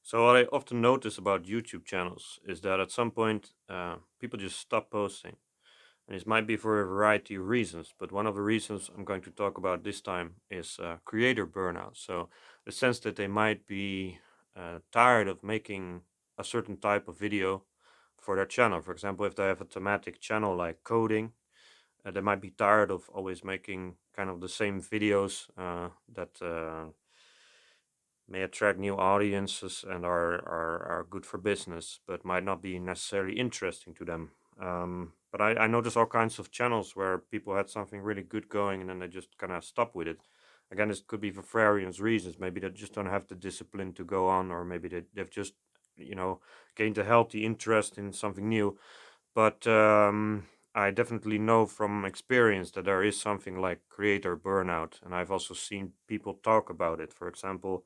So what I often notice about YouTube channels is that at some point people just stop posting. And this might be for a variety of reasons, but one of the reasons I'm going to talk about this time is creator burnout. So the sense that they might be tired of making a certain type of video for their channel. For example, if they have a thematic channel like coding, they might be tired of always making kind of the same videos that may attract new audiences and are good for business, but might not be necessarily interesting to them. But I notice all kinds of channels where people had something really good going and then they just kind of stop with it. Again, this could be for various reasons. Maybe they just don't have the discipline to go on, or maybe they've just, you know, gained a healthy interest in something new. But I definitely know from experience that there is something like creator burnout, and I've also seen people talk about it. For example,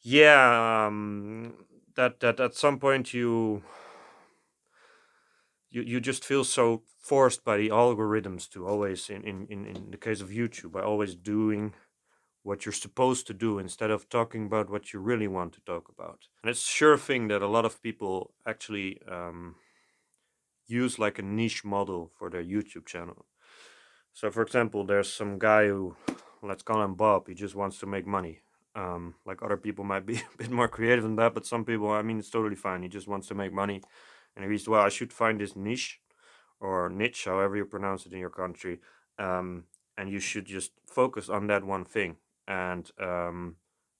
yeah, that at some point you just feel so forced by the algorithms to always, in the case of YouTube, by always doing what you're supposed to do instead of talking about what you really want to talk about. And it's a sure thing that a lot of people actually use like a niche model for their YouTube channel. So, for example, there's some guy who, let's call him Bob, he just wants to make money. Like other people might be a bit more creative than that, but some people, I mean, it's totally fine. He just wants to make money. And he's, well, I should find this niche or niche, however you pronounce it in your country. Um, and you should just focus on that one thing. And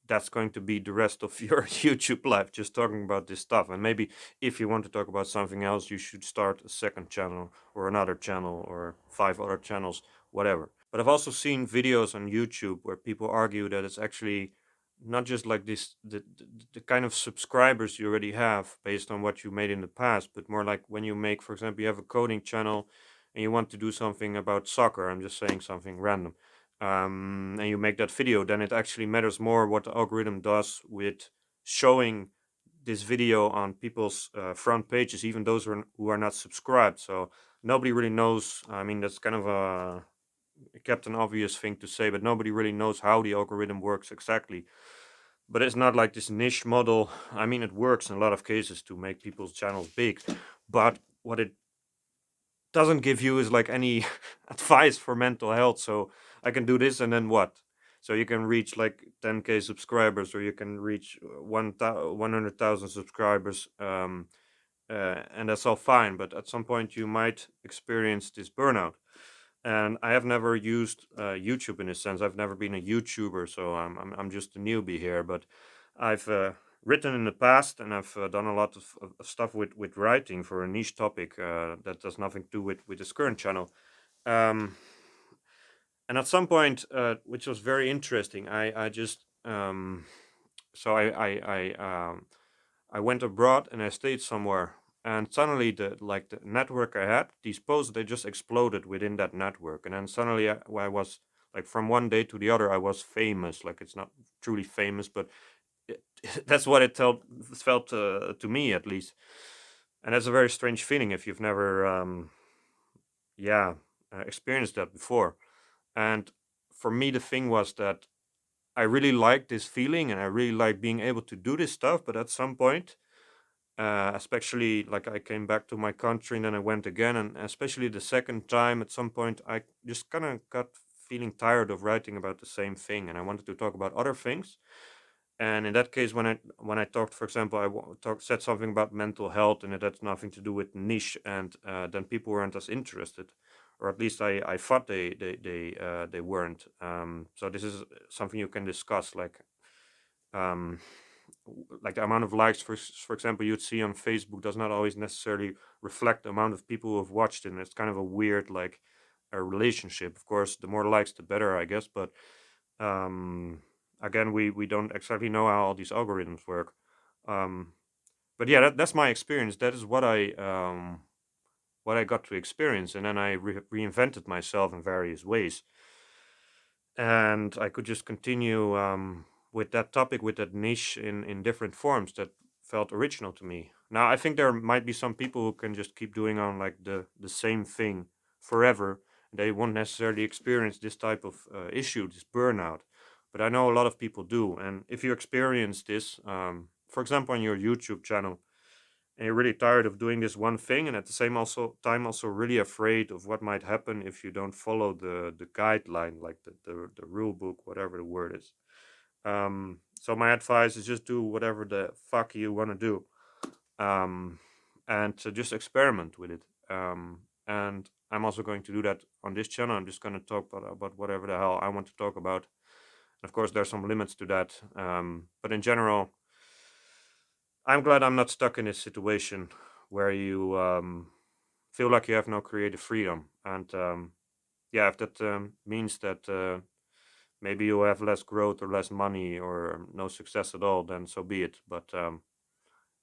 that's going to be the rest of your YouTube life, just talking about this stuff. And maybe if you want to talk about something else, you should start a second channel or another channel or 5 other channels, whatever. But I've also seen videos on YouTube where people argue that it's actually not just like this the kind of subscribers you already have based on what you made in the past, but more like when you make, for example, you have a coding channel and you want to do something about soccer. I'm just saying something random, and you make that video, then it actually matters more what the algorithm does with showing this video on people's front pages, even those who are not subscribed. So nobody really knows. I mean, that's kind of a Captain Obvious thing to say, but nobody really knows how the algorithm works exactly. But it's not like this niche model. I mean, it works in a lot of cases to make people's channels big, but what it doesn't give you is like any advice for mental health. So I can do this and then what? So you can reach like 10K subscribers, or you can reach 100,000 subscribers, and that's all fine. But at some point, you might experience this burnout. And I have never used YouTube in a sense. I've never been a YouTuber, so I'm just a newbie here. But I've written in the past, and I've done a lot of stuff with writing for a niche topic that does nothing to do with this current channel. Um, and at some point, which was very interesting, I just so I went abroad and I stayed somewhere, and suddenly the network I had, these posts, they just exploded within that network, and then suddenly I was like, from one day to the other, I was famous. Like, it's not truly famous, but it, that's what it felt to me, at least. And that's a very strange feeling if you've never yeah experienced that before. And for me, the thing was that I really liked this feeling and I really like being able to do this stuff, but at some point, especially like I came back to my country and then I went again, and especially the second time, at some point I just kind of got feeling tired of writing about the same thing, and I wanted to talk about other things. And in that case, when I talked, for example, said something about mental health, and it had nothing to do with niche, and then people weren't as interested, or at least I thought they weren't. So this is something you can discuss, um, like the amount of likes, for example, you'd see on Facebook does not always necessarily reflect the amount of people who have watched it. And it's kind of a weird, like, a relationship. Of course, the more likes, the better, I guess. But um, again, we don't exactly know how all these algorithms work. Um, but yeah, that's my experience. That is what I got to experience, and then I reinvented myself in various ways, and I could just continue with that topic, with that niche, in different forms that felt original to me. Now, I think there might be some people who can just keep doing on like the same thing forever. They won't necessarily experience this type of issue, this burnout. But I know a lot of people do, and if you experience this, for example, on your YouTube channel, and you're really tired of doing this one thing, and at the same also time also really afraid of what might happen if you don't follow the guideline, like the rule book, whatever the word is. So my advice is just do whatever the fuck you want to do, um, and just experiment with it. And I'm also going to do that on this channel. I'm just going to talk about whatever the hell I want to talk about. Of course, there's some limits to that, but in general, I'm glad I'm not stuck in this situation where you feel like you have no creative freedom. And yeah, if that means that maybe you have less growth or less money or no success at all, then so be it. But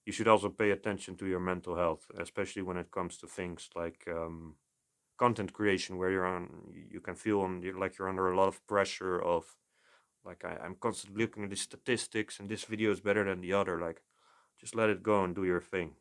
you should also pay attention to your mental health, especially when it comes to things like content creation, where you can feel like you're under a lot of pressure of like I'm constantly looking at the statistics and this video is better than the other. Like, just let it go and do your thing.